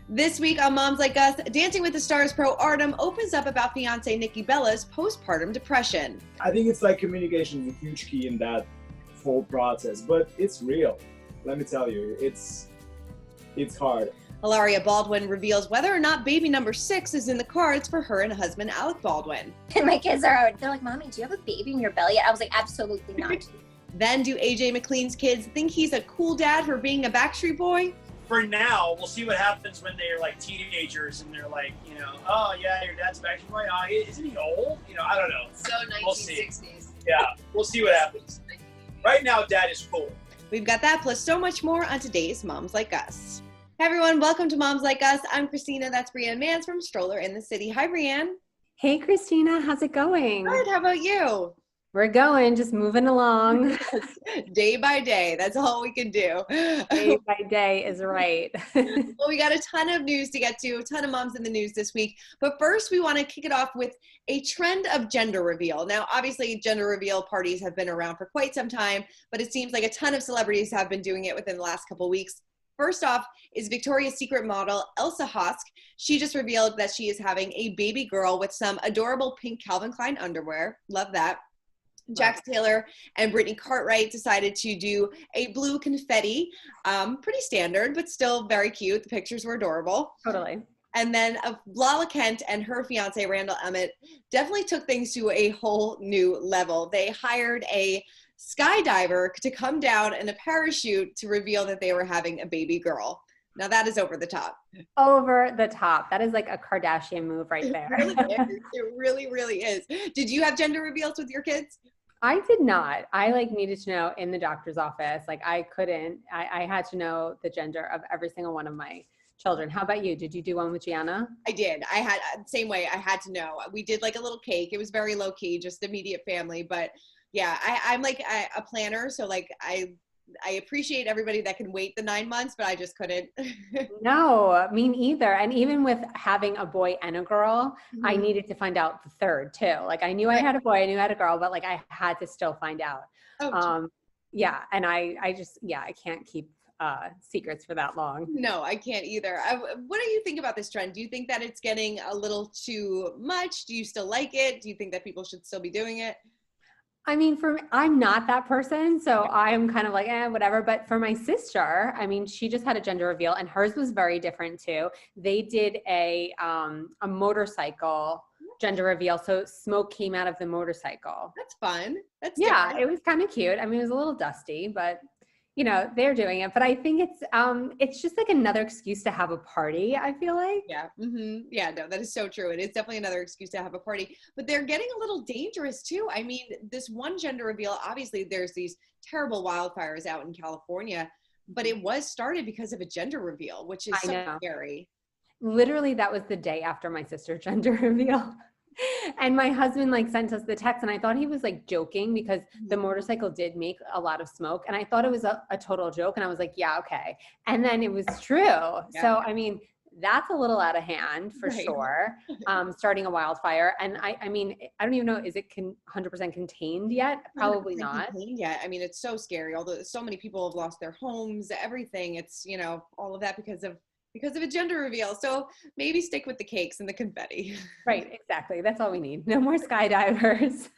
This week on Moms Like Us, Dancing with the Stars pro Artem opens up about fiance Nikki Bella's postpartum depression. I think it's like communication is a huge key in that whole process, but it's real. Let me tell you, it's hard. Hilaria Baldwin reveals whether or not baby number 6 is in the cards for her and husband Alec Baldwin. And my kids they're like, Mommy, do you have a baby in your belly? I was like, absolutely not. Then do AJ McLean's kids think he's a cool dad for being a Backstreet Boy? For now, we'll see what happens when they're like teenagers and they're like, oh yeah, your dad's Backstreet Boy. Isn't he old? I don't know. So 1960s. Yeah, we'll see what happens. Right now, Dad is cool. We've got that plus so much more on today's Moms Like Us. Hey everyone, welcome to Moms Like Us. I'm Christina. That's Brianne Mans from Stroller in the City. Hi, Brianne. Hey, Christina. How's it going? Good. How about you? We're going, just moving along. Day by day. That's all we can do. Day by day is right. Well, we got a ton of news to get to, a ton of moms in the news this week. But first, we want to kick it off with a trend of gender reveal. Now, obviously, gender reveal parties have been around for quite some time, but it seems like a ton of celebrities have been doing it within the last couple of weeks. First off is Victoria's Secret model Elsa Hosk. She just revealed that she is having a baby girl with some adorable pink Calvin Klein underwear. Love that. Jax Taylor and Brittany Cartwright decided to do a blue confetti. Pretty standard, but still very cute. The pictures were adorable. Totally. And then Lala Kent and her fiance, Randall Emmett, definitely took things to a whole new level. They hired a skydiver to come down in a parachute to reveal that they were having a baby girl. Now that is over the top. Over the top. That is like a Kardashian move right there. It really is. It really, really is. Did you have gender reveals with your kids? I did not. I needed to know in the doctor's office. I couldn't. I had to know the gender of every single one of my children. How about you? Did you do one with Gianna? I did. I had same way. I had to know. We did like a little cake. It was very low key, just immediate family. But yeah, I'm like a planner. So I appreciate everybody that can wait the 9 months, but I just couldn't. No, me neither. And even with having a boy and a girl, I needed to find out the third too. I knew I had a boy, I knew I had a girl, but I had to still find out. Yeah. And I can't keep secrets for that long. No, I can't either. What do you think about this trend? Do you think that it's getting a little too much? Do you still like it? Do you think that people should still be doing it? I mean, I'm not that person, so I'm kind of whatever. But for my sister, she just had a gender reveal, and hers was very different too. They did a motorcycle gender reveal, so smoke came out of the motorcycle. That's fun. That's yeah, different. It was kind of cute. It was a little dusty, but they're doing it. But I think it's just another excuse to have a party, I feel like. Yeah. Mm-hmm. Yeah, no, that is so true. It is definitely another excuse to have a party, but they're getting a little dangerous too. This one gender reveal, obviously there's these terrible wildfires out in California, but it was started because of a gender reveal, which is so scary. Literally, that was the day after my sister's gender reveal. And my husband sent us the text, and I thought he was joking because the motorcycle did make a lot of smoke, and I thought it was a total joke, and I was like, yeah, okay. And then it was true. Yeah. So that's a little out of hand for sure. Starting a wildfire, and I don't even know, is it 100% contained yet? Probably not. Yeah, it's so scary. Although so many people have lost their homes, everything. It's all of that because of a gender reveal. So maybe stick with the cakes and the confetti. Right, exactly. That's all we need. No more skydivers.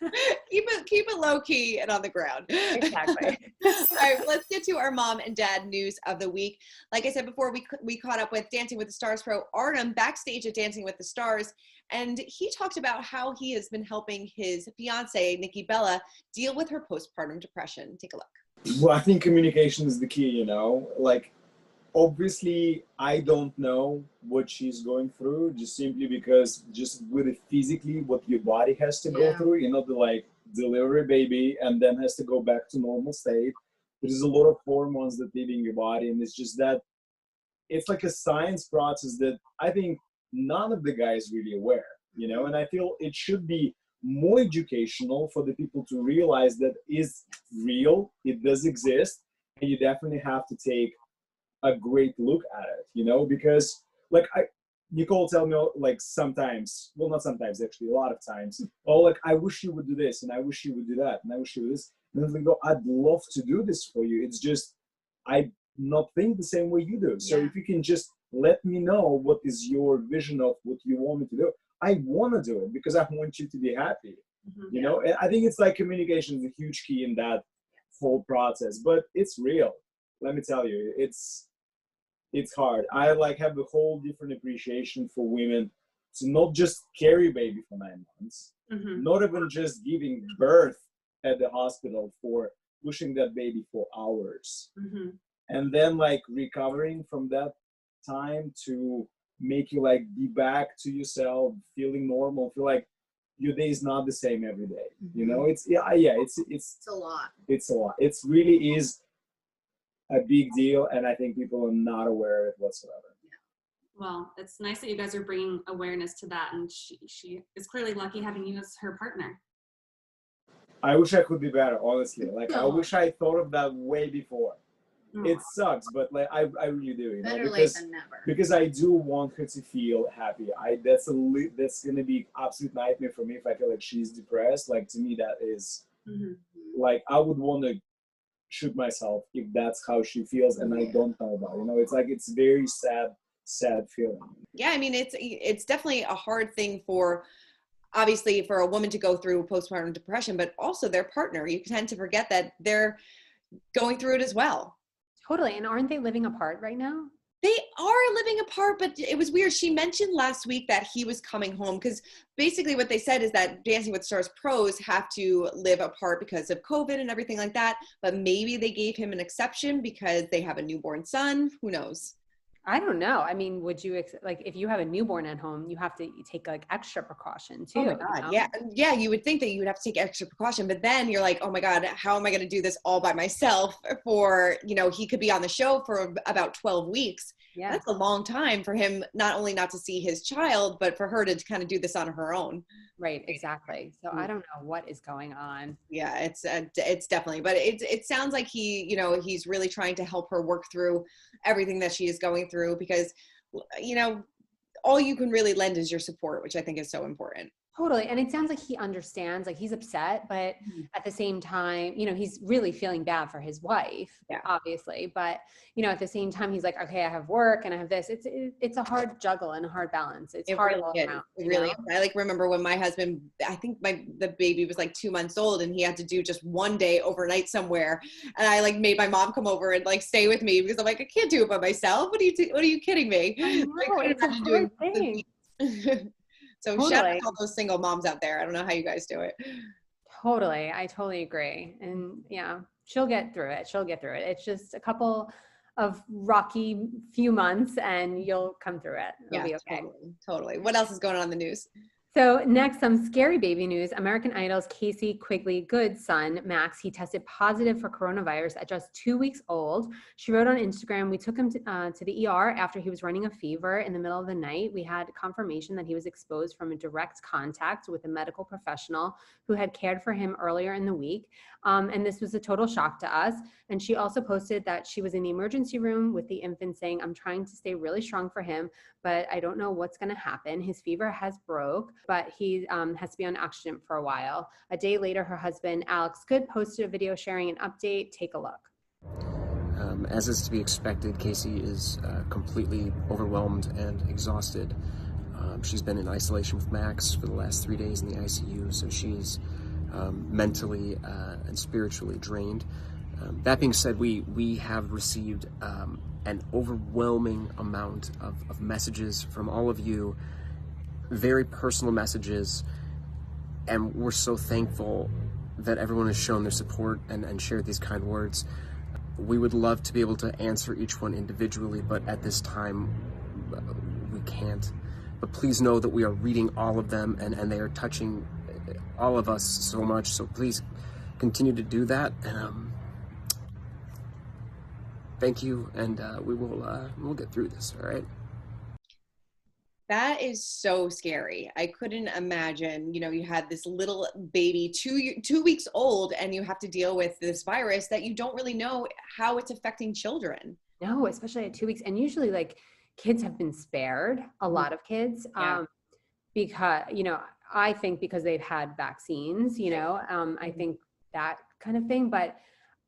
Keep it low key and on the ground. Exactly. All right, let's get to our mom and dad news of the week. Like I said before, we caught up with Dancing with the Stars pro Artem backstage at Dancing with the Stars, and he talked about how he has been helping his fiance, Nikki Bella, deal with her postpartum depression. Take a look. Well, I think communication is the key, Obviously, I don't know what she's going through, just simply because just with it physically, what your body has to go through, to deliver a baby and then has to go back to normal state. There's a lot of hormones that live in your body, and it's just that it's like a science process that I think none of the guys really aware, and I feel it should be more educational for the people to realize that is real, it does exist, and you definitely have to take a great look at it, because Nicole tell me sometimes, well, not sometimes, actually a lot of times, I wish you would do this, and I wish you would do that, and I wish you would this, and I'm I'd love to do this for you. It's just I not think the same way you do. So if you can just let me know what is your vision of what you want me to do. I want to do it because I want you to be happy. You know, and I think it's like communication is a huge key in that whole process, but it's real. Let me tell you, it's hard. I like have a whole different appreciation for women to not just carry baby for 9 months, not even just giving birth at the hospital, for pushing that baby for hours, and then like recovering from that time to make you like be back to yourself, feeling normal, feel like your day is not the same every day. You know, it's a lot. It's a lot. It's really is a big deal, and I think people are not aware of it whatsoever. Well, it's nice that you guys are bringing awareness to that, and she is clearly lucky having you as her partner. I wish I could be better, honestly. Like, I wish I thought of that way before. It sucks, but like I really do, you know, Better late than never. Because I do want her to feel happy. That's gonna be absolute nightmare for me if I feel like she's depressed. Like, to me, that is like, I would want to shoot myself if that's how she feels, and I don't know about it. You know, it's like, it's very sad feeling. Yeah, I mean, it's definitely a hard thing for, obviously, for a woman to go through postpartum depression, but also their partner. You tend to forget that they're going through it as well. Totally. And aren't they living apart right now? They are living apart, but it was weird. She mentioned last week that he was coming home, because basically what they said is that Dancing with the Stars pros have to live apart because of COVID and everything like that. But maybe they gave him an exception because they have a newborn son. Who knows? I don't know. I mean, would you, like, if you have a newborn at home, you have to take like extra precaution too. Oh my God. You know? Yeah. You would think that you would have to take extra precaution, but then you're like, oh my God, how am I going to do this all by myself for, you know, he could be on the show for about 12 weeks. Yeah. That's a long time for him, not only not to see his child, but for her to kind of do this on her own. Right. Exactly. So I don't know what is going on. Yeah, it's definitely, but it sounds like he's really trying to help her work through everything that she is going through, because, you know, all you can really lend is your support, which I think is so important. Totally. And it sounds like he understands, like he's upset, but at the same time, you know, he's really feeling bad for his wife, obviously. But, you know, at the same time, he's like, okay, I have work and I have this. It's a hard juggle and a hard balance. It's hard all around. It really is. I like remember when my husband, I think the baby was like 2 months old, and he had to do just one day overnight somewhere. And I like made my mom come over and like stay with me, because I'm like, I can't do it by myself. What are you kidding me? I know, it's a hard thing. So shout out to all those single moms out there. I don't know how you guys do it. Totally. I totally agree. And yeah, she'll get through it. It's just a couple of rocky few months and you'll come through it. It'll be okay. Totally. What else is going on in the news? So next, some scary baby news. American Idol's Casey Quigley Good's son, Max, he tested positive for coronavirus at just 2 weeks old. She wrote on Instagram, we took him to the ER after he was running a fever in the middle of the night. We had confirmation that he was exposed from a direct contact with a medical professional who had cared for him earlier in the week. And this was a total shock to us. And she also posted that she was in the emergency room with the infant, saying, I'm trying to stay really strong for him, but I don't know what's going to happen. His fever has broke, but he has to be on oxygen for a while. A day later, her husband, Alex Good, posted a video sharing an update. Take a look. As is to be expected, Casey is completely overwhelmed and exhausted. She's been in isolation with Max for the last 3 days in the ICU, so she's mentally and spiritually drained. That being said, we have received an overwhelming amount of messages from all of you, very personal messages, and we're so thankful that everyone has shown their support and shared these kind words. We would love to be able to answer each one individually, but at this time, we can't. But please know that we are reading all of them, and they are touching all of us so much, so please continue to do that. Thank you, and we'll get through this, all right? That is so scary. I couldn't imagine, you know, you had this little baby, 2 weeks old, and you have to deal with this virus that you don't really know how it's affecting children. No, especially at 2 weeks. And usually, like, kids have been spared, a lot of kids, because, you know, I think because they've had vaccines, you know, I think that kind of thing. But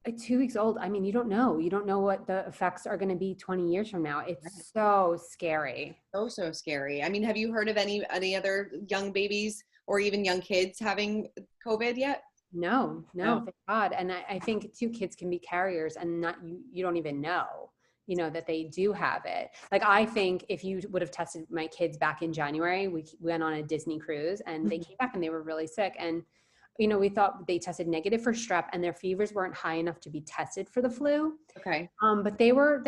At 2 weeks old, I mean, you don't know. You don't know what the effects are going to be 20 years from now. It's so scary. So scary. I mean, have you heard of any other young babies or even young kids having COVID yet? No, thank God. And I think too, kids can be carriers and not you don't even know, that they do have it. Like, I think if you would have tested my kids back in January, we went on a Disney cruise and they came back and they were really sick. And we thought they tested negative for strep and their fevers weren't high enough to be tested for the flu. Okay. But they were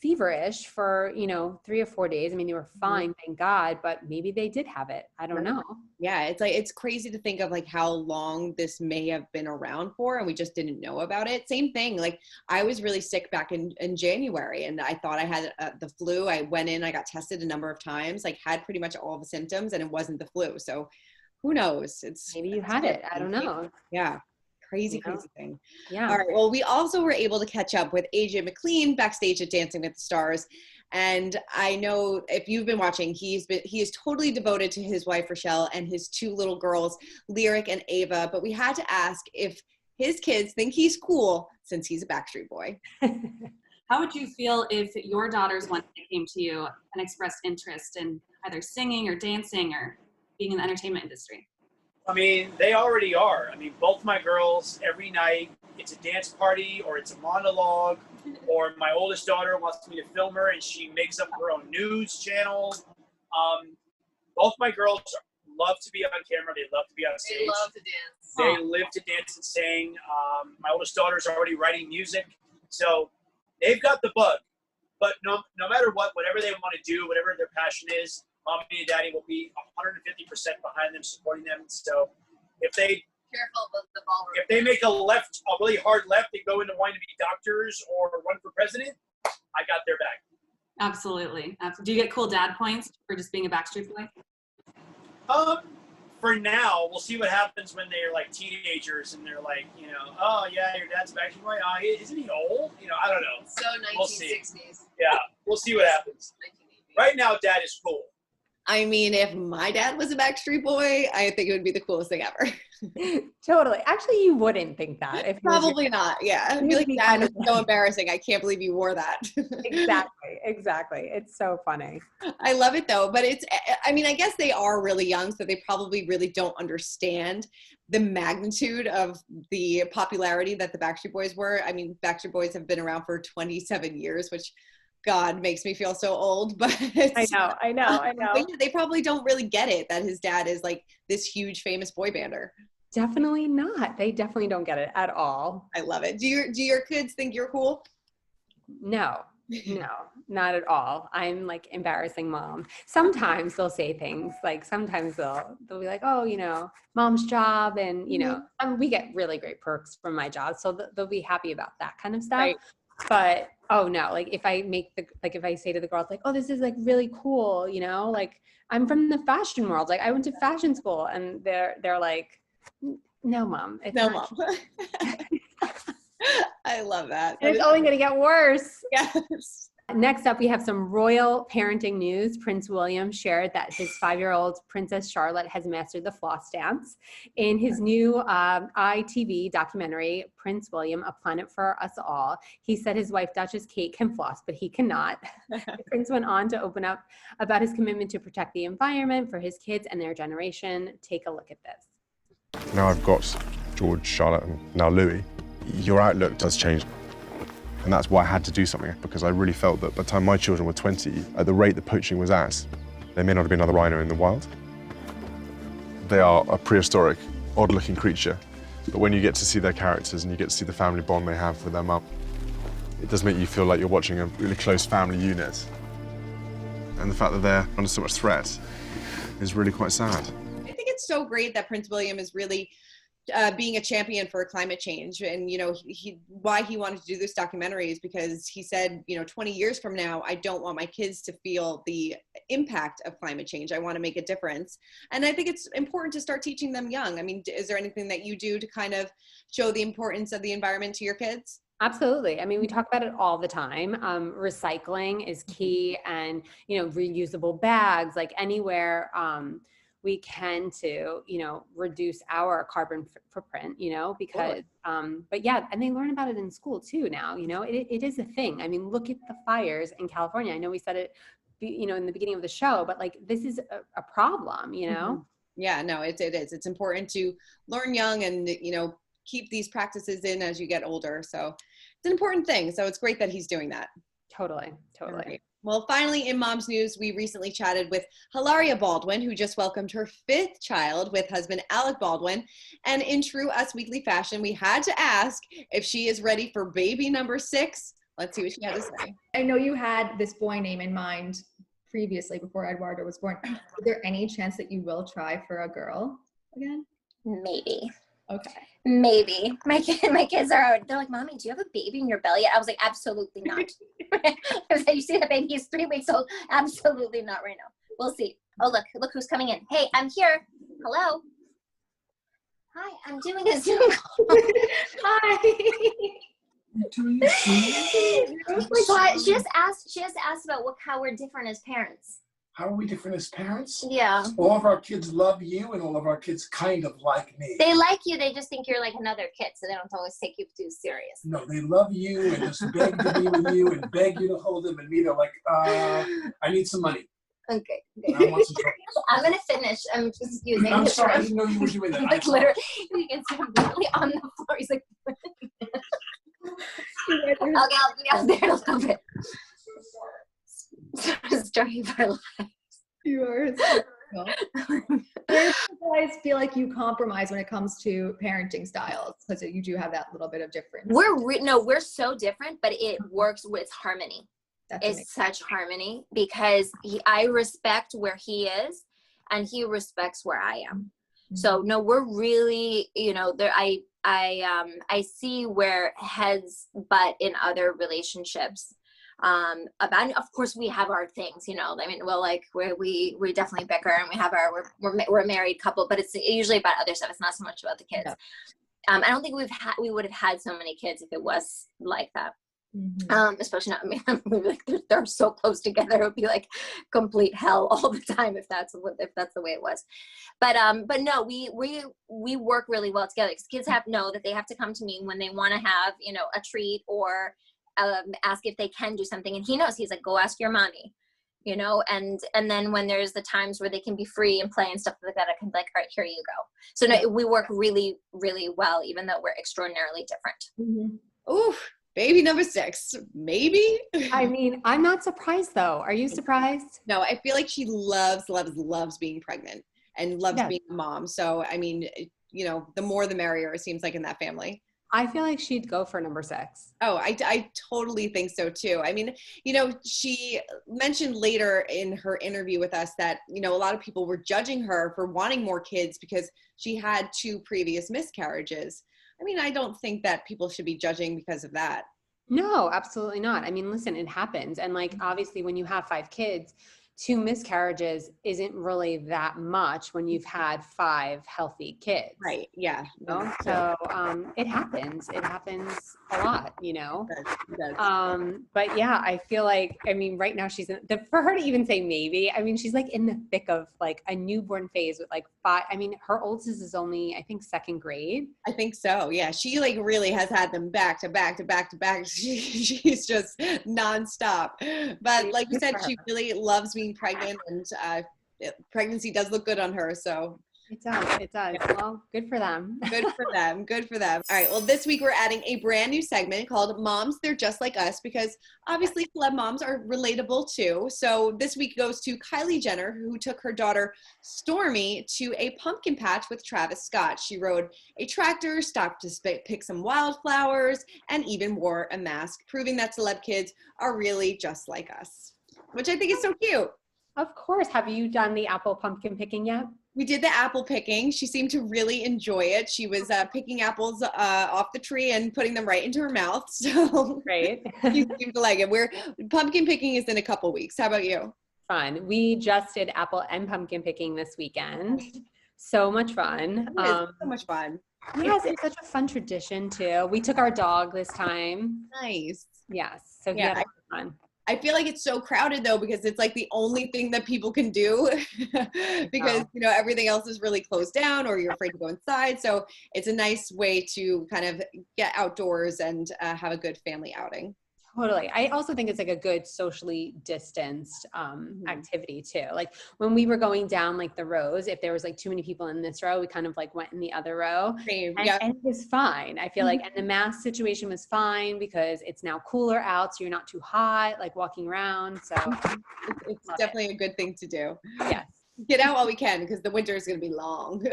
feverish for, 3 or 4 days. I mean, they were fine, thank God, but maybe they did have it. I don't know. Yeah. It's crazy to think of like how long this may have been around for, and we just didn't know about it. Same thing. Like, I was really sick back in January and I thought I had the flu. I went in, I got tested a number of times, like had pretty much all the symptoms, and it wasn't the flu. So who knows? Maybe you had it. I don't know. Yeah. Crazy thing. Yeah. All right. Well, we also were able to catch up with AJ McLean backstage at Dancing with the Stars. And I know if you've been watching, he is totally devoted to his wife, Rochelle, and his 2 little girls, Lyric and Ava. But we had to ask if his kids think he's cool since he's a Backstreet Boy. How would you feel if your daughters one day came to you and expressed interest in either singing or dancing or being in the entertainment industry? I mean, they already are. I mean, both my girls, every night, it's a dance party or it's a monologue, or my oldest daughter wants me to film her and she makes up her own news channel. Both my girls love to be on camera. They love to be on stage. They love to dance. They live to dance and sing. My oldest daughter's already writing music. So they've got the bug. But no matter what, whatever they want to do, whatever their passion is, Mommy and Daddy will be 150% behind them, supporting them. So if they Careful with the ballroom. if they make a really hard left and go into wanting to be doctors or run for president, I got their back. Absolutely. Do you get cool dad points for just being a Backstreet Boy? For now, we'll see what happens when they're like teenagers and they're like, oh yeah, your dad's Backstreet Boy. Oh, isn't he old? I don't know. So 1960s. We'll see. Yeah, we'll see what happens. 1980s. Right now, Dad is cool. I mean, if my dad was a Backstreet Boy, I think it would be the coolest thing ever. Totally. Actually, you wouldn't think that. If Probably not. Yeah. I'd be like, Dad, it's so embarrassing. I can't believe you wore that. Exactly. It's so funny. I love it though. But I guess they are really young, so they probably really don't understand the magnitude of the popularity that the Backstreet Boys were. I mean, Backstreet Boys have been around for 27 years, which God makes me feel so old, but I know. But yeah, they probably don't really get it that his dad is like this huge famous boy bander. Definitely not. They definitely don't get it at all. I love it. Do your kids think you're cool? No, not at all. I'm like embarrassing mom. Sometimes they'll say things like, sometimes they'll be like, oh, mom's job. And, we get really great perks from my job. So they'll be happy about that kind of stuff. Right. But, oh no, like if I say to the girls, like, oh, this is like really cool, like I'm from the fashion world. Like I went to fashion school, and they're like, no, mom. No, mom. I love that. And it's only going to get worse. Yes. Next up, we have some royal parenting news. Prince William shared that his 5-year-old Princess Charlotte has mastered the floss dance. In his new ITV documentary, Prince William, A Planet for Us All, he said his wife Duchess Kate can floss, but he cannot. The prince went on to open up about his commitment to protect the environment for his kids and their generation. Take a look at this. Now I've got George, Charlotte, and now Louis. Your outlook does change. And that's why I had to do something, because I really felt that by the time my children were 20, at the rate that poaching was at, there may not have been another rhino in the wild. They are a prehistoric, odd-looking creature, but when you get to see their characters and you get to see the family bond they have with their mum, it does make you feel like you're watching a really close family unit. And the fact that they're under so much threat is really quite sad. I think it's so great that Prince William is really being a champion for climate change. And, why he wanted to do this documentary is because he said, 20 years from now, I don't want my kids to feel the impact of climate change. I want to make a difference. And I think it's important to start teaching them young. I mean, is there anything that you do to kind of show the importance of the environment to your kids? Absolutely. I mean, we talk about it all the time. Recycling is key, and, reusable bags, like anywhere, we can to, you know, reduce our carbon footprint, you know, because, but yeah, and they learn about it in school too now, you know, it is a thing. I mean, look at the fires in California. I know we said it, you know, in the beginning of the show, but like, this is a problem, you know? Yeah, no, it is. It's important to learn young and, you know, keep these practices in as you get older. So it's an important thing. So it's great that he's doing that. Totally. Right. Well, finally, in Mom's News, we recently chatted with Hilaria Baldwin, who just welcomed her 5th child with husband Alec Baldwin. And in true Us Weekly fashion, we had to ask if she is ready for baby number 6. Let's see what she had to say. I know you had this boy name in mind previously before Eduardo was born. Is there any chance that you will try for a girl again? Maybe. Okay. Maybe. My kids are, they're like, Mommy, do you have a baby in your belly? I was like, absolutely not. I was like, you see that baby? He's 3 weeks old. Absolutely not right now. We'll see. Oh, look who's coming in. Hey, I'm here. Hello. Hi, I'm doing a Zoom call. Hi. She just asked about how we're different as parents. How are we different as parents? Yeah. All of our kids love you, and all of our kids kind of like me. They like you. They just think you're like another kid, so they don't always take you too serious. No, they love you and just beg to be with you and beg you to hold them. And me, they're like, I need some money. Okay. I want some drugs. I'm gonna finish. I'm just using. I'm sorry. I didn't know you were doing that. Like literally, you can see him literally on the floor. He's like. Okay, I'll be out there in a little bit. Story of our lives. You are. Where do you guys feel like you compromise when it comes to parenting styles? Because you do have that little bit of difference. We're so different, but it works with harmony. It's such harmony because I respect where he is, and he respects where I am. So no, we're really, you know, there. I see where heads butt in other relationships. Of course we have our things, you know, I mean, well, like we definitely bicker and we have we're a married couple, but it's usually about other stuff. It's not so much about the kids. Yeah. I don't think we would have had so many kids if it was like that. Especially not, I mean, like they're so close together. It would be like complete hell all the time if that's the way it was. But no, we work really well together because kids know that they have to come to me when they want to have, you know, a treat or ask if they can do something. And he knows, he's like, go ask your mommy, you know, and then when there's the times where they can be free and play and stuff like that, I can be like, all right, here you go. So no, we work really, really well, even though we're extraordinarily different. Oof. Baby number 6, maybe? I mean, I'm not surprised though. Are you surprised? No, I feel like she loves being pregnant and loves being a mom. So, I mean, you know, the more the merrier, it seems like in that family. I feel like she'd go for number 6. Oh, I totally think so too. I mean, you know, she mentioned later in her interview with us that, you know, a lot of people were judging her for wanting more kids because she had 2 previous miscarriages. I mean, I don't think that people should be judging because of that. No, absolutely not. I mean, listen, it happens. And like, obviously when you have 5 kids, 2 miscarriages isn't really that much when you've had 5 healthy kids. Right. Yeah. You know? So it happens. It happens a lot, you know? It does. But yeah, I feel like, I mean, right now she's for her to even say maybe, I mean, she's like in the thick of like a newborn phase with like 5. I mean, her oldest is only, I think, 2nd grade. I think so. Yeah. She like really has had them back to back to back to back. She's just nonstop. But like you said, she really loves being pregnant, and pregnancy does look good on her. So it does. Well, good for them. Good for them. All right. Well, this week we're adding a brand new segment called Moms, They're Just Like Us, because obviously celeb moms are relatable too. So this week goes to Kylie Jenner, who took her daughter Stormy to a pumpkin patch with Travis Scott. She rode a tractor, stopped to pick some wildflowers, and even wore a mask, proving that celeb kids are really just like us, which I think is so cute. Of course. Have you done the apple pumpkin picking yet? We did the apple picking. She seemed to really enjoy it. She was picking apples off the tree and putting them right into her mouth. So great. She seemed to like it. Pumpkin picking is in a couple weeks. How about you? Fun. We just did apple and pumpkin picking this weekend. So much fun. So much fun. Yes, it's such a fun tradition too. We took our dog this time. Nice. Yes. So yeah, that was fun. I feel like it's so crowded though, because it's like the only thing that people can do because, you know, everything else is really closed down or you're afraid to go inside. So it's a nice way to kind of get outdoors and have a good family outing. Totally. I also think it's like a good socially distanced activity too. Like when we were going down like the rows, if there was like too many people in this row, we kind of like went in the other row. Same. And, Yeah. and it was fine. I feel like, and the mask situation was fine because it's now cooler out. So you're not too hot, like walking around. So It's definitely a good thing to do. Yes. Get out while we can because the winter is going to be long.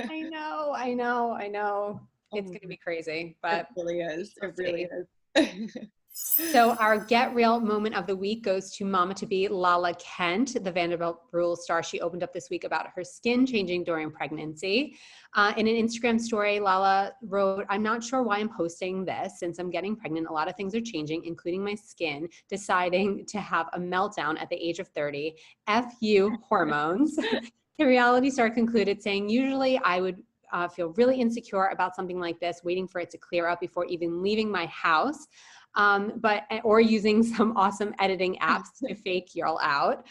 I know. It's going to be crazy, but it really is. It really is. So our Get Real moment of the week goes to Mama to be Lala Kent, the Vanderbilt Rules star. She opened up this week about her skin changing during pregnancy. In an Instagram story, Lala wrote, "I'm not sure why I'm posting this. Since I'm getting pregnant, a lot of things are changing, including my skin, deciding to have a meltdown at the age of 30. F you, hormones." The reality star concluded saying, "Usually I would feel really insecure about something like this, waiting for it to clear up before even leaving my house. Or using some awesome editing apps to fake y'all out.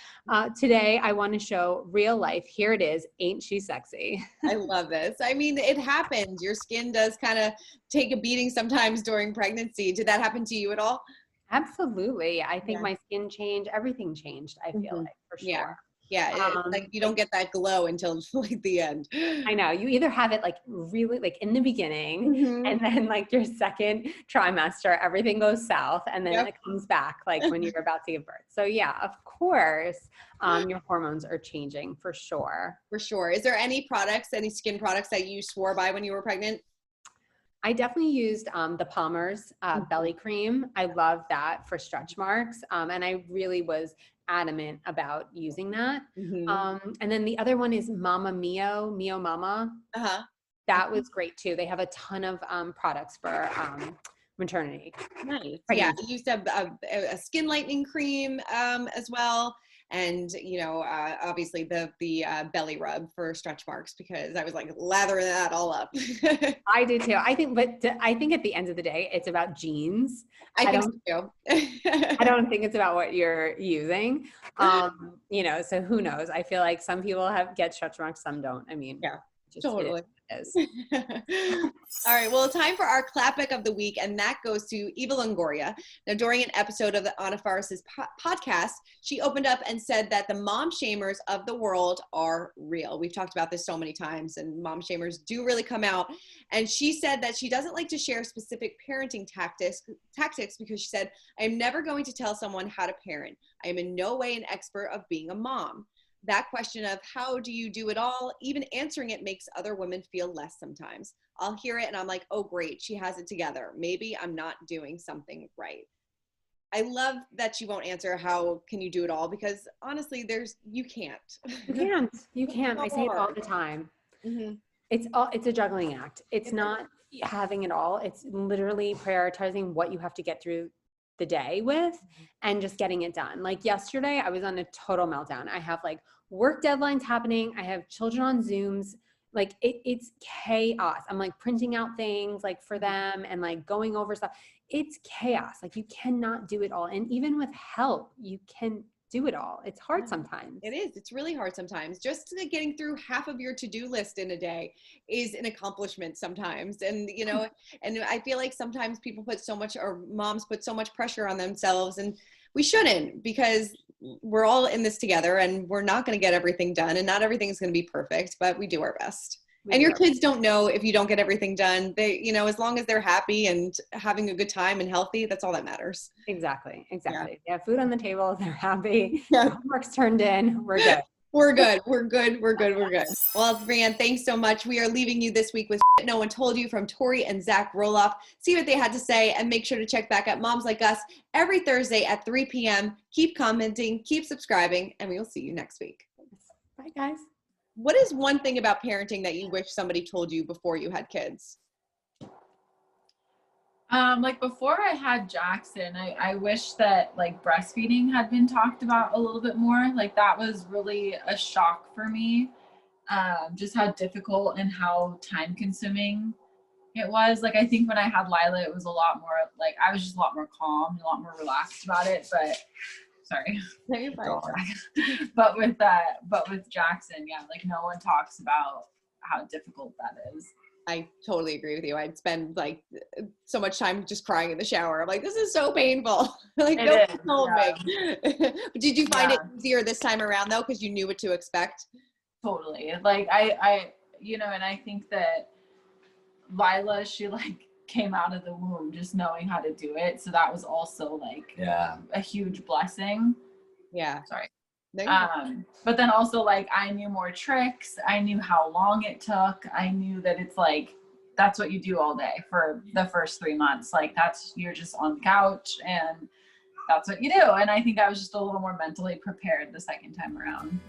Today, I want to show real life. Here it is. Ain't she sexy?" I love this. I mean, it happens. Your skin does kind of take a beating sometimes during pregnancy. Did that happen to you at all? Absolutely. I think my skin changed. Everything changed, I feel like, for sure. Yeah. Yeah, like you don't get that glow until like the end. I know. You either have it like really like in the beginning and then like your second trimester, everything goes south and then it comes back like when you're about to give birth. So yeah, of course, your hormones are changing for sure. For sure. Is there any products, any skin products that you swore by when you were pregnant? I definitely used the Palmer's belly cream. I love that for stretch marks. And I really was adamant about using that. And then the other one is Mio Mama. That was great too. They have a ton of products for maternity. Nice. Yeah, I used a skin lightening cream as well. And, you know, obviously the belly rub for stretch marks because I was like lathering that all up. I did too. I think at the end of the day, it's about genes. I think so too. I don't think it's about what you're using. You know, so who knows? I feel like some people get stretch marks, some don't. I mean, yeah, just totally. It is. All right, well, time for our clapic of the week, and that goes to Eva Longoria. Now, during an episode of the Anna Faris's podcast, she opened up and said that the mom shamers of the world are real. We've talked about this so many times, and mom shamers do really come out. And she said that she doesn't like to share specific parenting tactics because she said, "I am never going to tell someone how to parent. I am in no way an expert of being a mom." That question of how do you do it all, even answering it makes other women feel less sometimes. I'll hear it and I'm like, oh, great, she has it together. Maybe I'm not doing something right. I love that she won't answer how can you do it all because honestly, you can't. You can't. I say it all the time. It's a juggling act. It's not having it all. It's literally prioritizing what you have to get through the day with and just getting it done. Like yesterday, I was on a total meltdown. I have like work deadlines happening. I have children on Zooms. Like it's chaos. I'm like printing out things like for them and like going over stuff. It's chaos. Like you cannot do it all. And even with help, you can do it all. It's hard sometimes. It is. It's really hard sometimes. Just getting through half of your to-do list in a day is an accomplishment sometimes. And, you know, and I feel like sometimes moms put so much pressure on themselves and we shouldn't because we're all in this together and we're not going to get everything done and not everything is going to be perfect, but we do our best. And your kids don't know if you don't get everything done. They, you know, as long as they're happy and having a good time and healthy, that's all that matters. Exactly. Yeah. They have food on the table. They're happy. Yeah. Homework's turned in. We're good. We're good. Well, Brianne, thanks so much. We are leaving you this week with No One Told You from Tori and Zach Roloff. See what they had to say and make sure to check back at Moms Like Us every Thursday at 3 p.m. Keep commenting, keep subscribing, and we will see you next week. Bye, guys. What is one thing about parenting that you wish somebody told you before you had kids? Like before I had Jackson, I wish that like breastfeeding had been talked about a little bit more. Like that was really a shock for me. Just how difficult and how time consuming It was like, I think when I had Lila, it was a lot more like, I was just a lot more calm, a lot more relaxed about it. But sorry. No, you're fine. but with Jackson, yeah, like no one talks about how difficult that is. I totally agree with you. I'd spend like so much time just crying in the shower. I'm like, this is so painful. Like, no one told me. But did you find it easier this time around though, because you knew what to expect? Totally. Like I, you know, and I think that Lila, she like came out of the womb just knowing how to do it. So that was also like a huge blessing. Yeah. Sorry. But then also like I knew more tricks. I knew how long it took. I knew that it's like, that's what you do all day for the first 3 months. Like you're just on the couch and that's what you do. And I think I was just a little more mentally prepared the second time around.